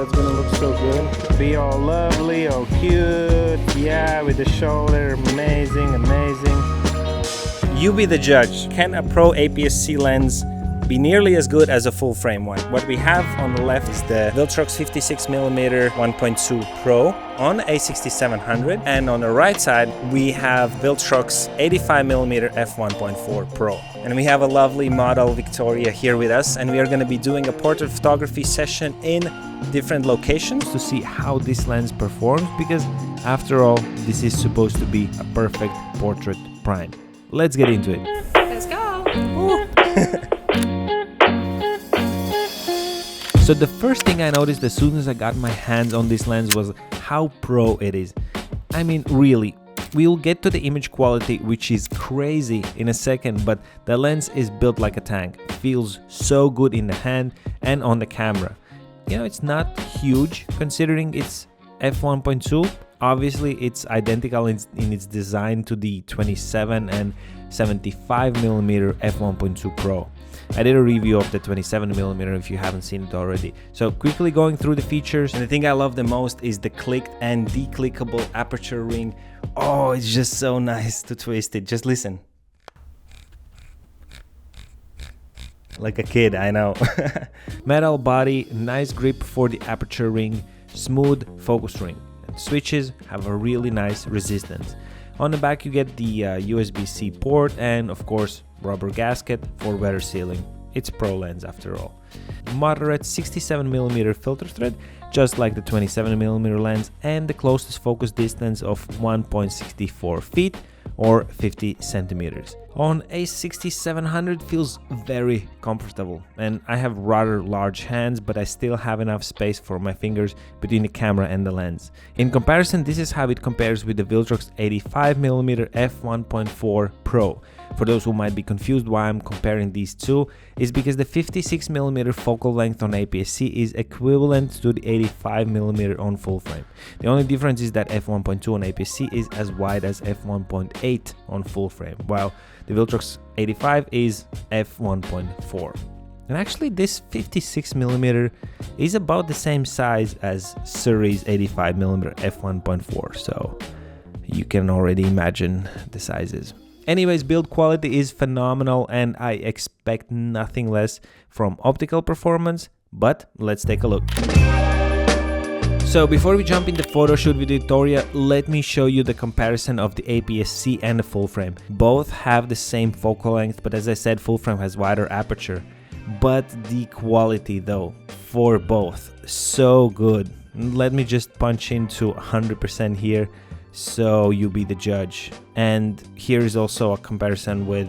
that's gonna look so good. Be all lovely, all cute. Yeah, with the shoulder, amazing, amazing. You be the judge. Can a Pro APS-C lens be nearly as good as a full frame one? What we have on the left is the Viltrox 56mm 1.2 Pro on A6700, and on the right side we have Viltrox 85mm F1.4 Pro. And we have a lovely model, Victoria, here with us, and we are going to be doing a portrait photography session in different locations to see how this lens performs, because after all, this is supposed to be a perfect portrait prime. Let's get into it. Let's go! So the first thing I noticed as soon as I got my hands on this lens was how pro it is. I mean, really, we will get to the image quality, which is crazy, in a second, but the lens is built like a tank. It feels so good in the hand and on the camera. You know, it's not huge considering it's f1.2. Obviously, it's identical in its design to the 27 and 75mm f1.2 Pro. I did a review of the 27mm if you haven't seen it already. So quickly going through the features, and the thing I love the most is the clicked and declickable aperture ring. Oh, it's just so nice to twist it. Just listen. Like a kid, I know. Metal body, nice grip for the aperture ring, smooth focus ring. Switches have a really nice resistance. On the back you get the USB-C port and of course rubber gasket for weather sealing. It's Pro lens after all. Moderate 67mm filter thread, just like the 27mm lens, and the closest focus distance of 1.64 feet or 50 centimeters. On A6700 feels very comfortable, and I have rather large hands, but I still have enough space for my fingers between the camera and the lens. In comparison, this is how it compares with the Viltrox 85mm f1.4 Pro. For those who might be confused why I'm comparing these two, is because the 56mm focal length on APS-C is equivalent to the 85mm on full frame. The only difference is that f1.2 on APS-C is as wide as f1.8 on full frame, while the Viltrox 85 is f1.4. And actually this 56mm is about the same size as series 85mm f1.4, so you can already imagine the sizes. Anyways, build quality is phenomenal and I expect nothing less from Optical Performance, but let's take a look. So before we jump into Photoshoot with Victoria, let me show you the comparison of the APS-C and the full frame. Both have the same focal length, but as I said, full frame has wider aperture. But the quality though, for both, so good. Let me just punch into 100% here, so you be the judge. And here is also a comparison with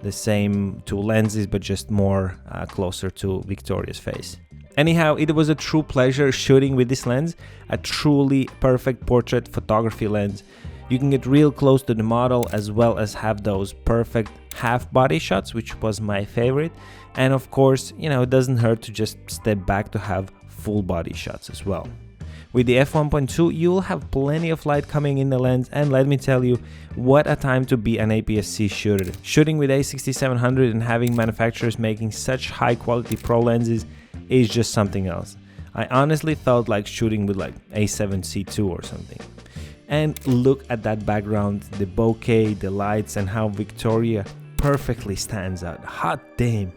the same two lenses, but just more closer to Victoria's face. Anyhow, it was a true pleasure shooting with this lens, a truly perfect portrait photography lens. You can get real close to the model as well as have those perfect half body shots, which was my favorite. And of course, you know, it doesn't hurt to just step back to have full body shots as well. With the f1.2, you'll have plenty of light coming in the lens, and let me tell you, what a time to be an APS-C shooter. Shooting with A6700 and having manufacturers making such high quality pro lenses is just something else. I honestly felt like shooting with like A7C2 or something. And look at that background, the bokeh, the lights, and how Victoria perfectly stands out. Hot damn.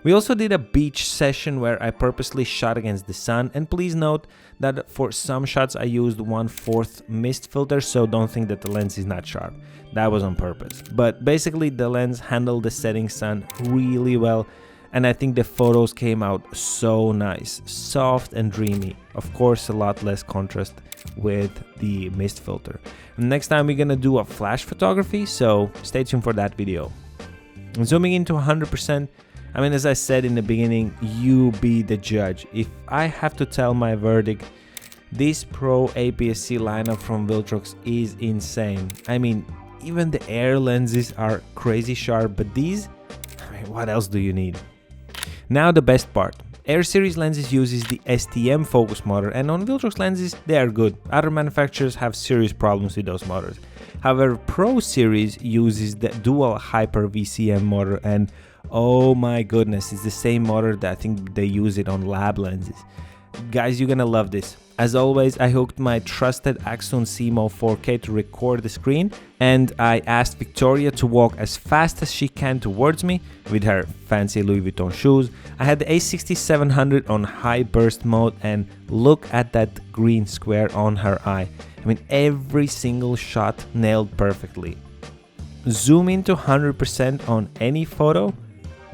We also did a beach session where I purposely shot against the sun, and please note that for some shots I used 1/4 mist filter, so don't think that the lens is not sharp. That was on purpose. But basically the lens handled the setting sun really well, and I think the photos came out so nice, soft and dreamy. Of course, a lot less contrast with the mist filter. And next time we're gonna do a flash photography, so stay tuned for that video. And zooming into 100%, I mean, as I said in the beginning, you be the judge. If I have to tell my verdict, this Pro APS-C lineup from Viltrox is insane. I mean, even the air lenses are crazy sharp, but these, I mean, what else do you need? Now the best part. Air series lenses uses the STM focus motor, and on Viltrox lenses they are good. Other manufacturers have serious problems with those motors. However, Pro series uses the dual hyper VCM motor, and Oh my goodness, it's the same motor that I think they use it on lab lenses. Guys, you're gonna love this. As always, I hooked my trusted Axon CMO 4K to record the screen, and I asked Victoria to walk as fast as she can towards me with her fancy Louis Vuitton shoes. I had the A6700 on high burst mode, and look at that green square on her eye. I mean, every single shot nailed perfectly. Zoom into 100% on any photo,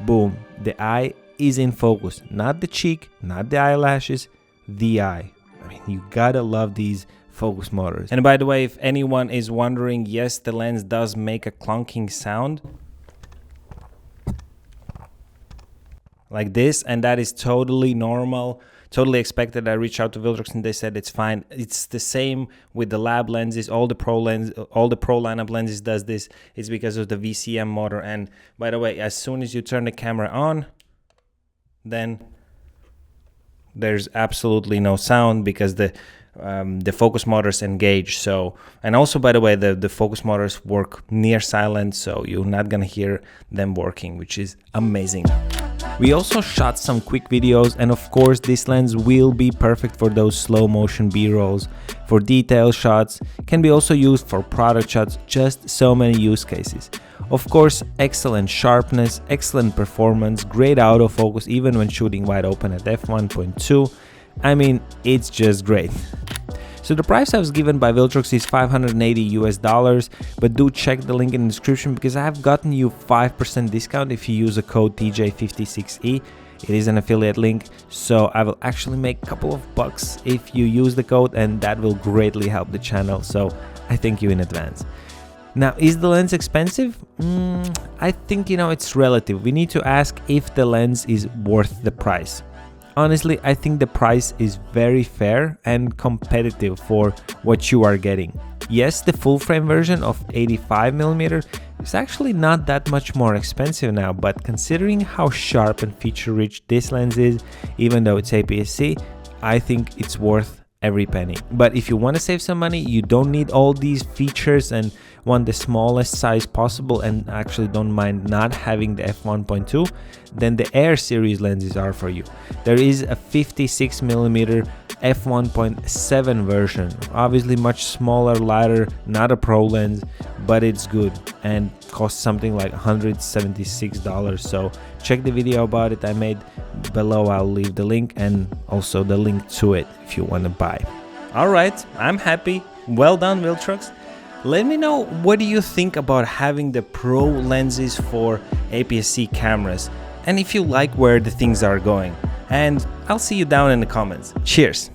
boom, the eye is in focus. Not the cheek, not the eyelashes, the eye. I mean, you gotta love these focus motors. And by the way, if anyone is wondering, yes, the lens does make a clunking sound like this, and that is totally normal, totally expected. I reached out to Viltrox and they said it's fine. It's the same with the lab lenses. All the pro lineup lenses does this. It's because of the VCM motor. And by the way, as soon as you turn the camera on, then there's absolutely no sound because the focus motors engage. So, and also, by the way, the focus motors work near silent, so you're not gonna hear them working, which is amazing. We also shot some quick videos, and of course this lens will be perfect for those slow motion B-rolls, for detail shots, can be also used for product shots, just so many use cases. Of course, excellent sharpness, excellent performance, great autofocus even when shooting wide open at F1.2. I mean, it's just great. So the price I was given by Viltrox is $580 US, but do check the link in the description because I have gotten you 5% discount if you use a code TJ56E. It is an affiliate link, so I will actually make a couple of bucks if you use the code, and that will greatly help the channel, so I thank you in advance. Now, is the lens expensive? I think, it's relative. We need to ask if the lens is worth the price. Honestly, I think the price is very fair and competitive for what you are getting. Yes, the full frame version of 85mm is actually not that much more expensive now, but considering how sharp and feature rich this lens is, even though it's APS-C, I think it's worth every penny. But if you want to save some money, you don't need all these features and want the smallest size possible and actually don't mind not having the F1.2, then the Air series lenses are for you. There is a 56mm F1.7 version, obviously much smaller, lighter, not a pro lens, but it's good and costs something like $176. So check the video about it I made below. I'll leave the link and also the link to it if you want to buy. All right, I'm happy. Well done, Viltrox. Let me know, what do you think about having the pro lenses for APS-C cameras, and if you like where the things are going. And I'll see you down in the comments. Cheers!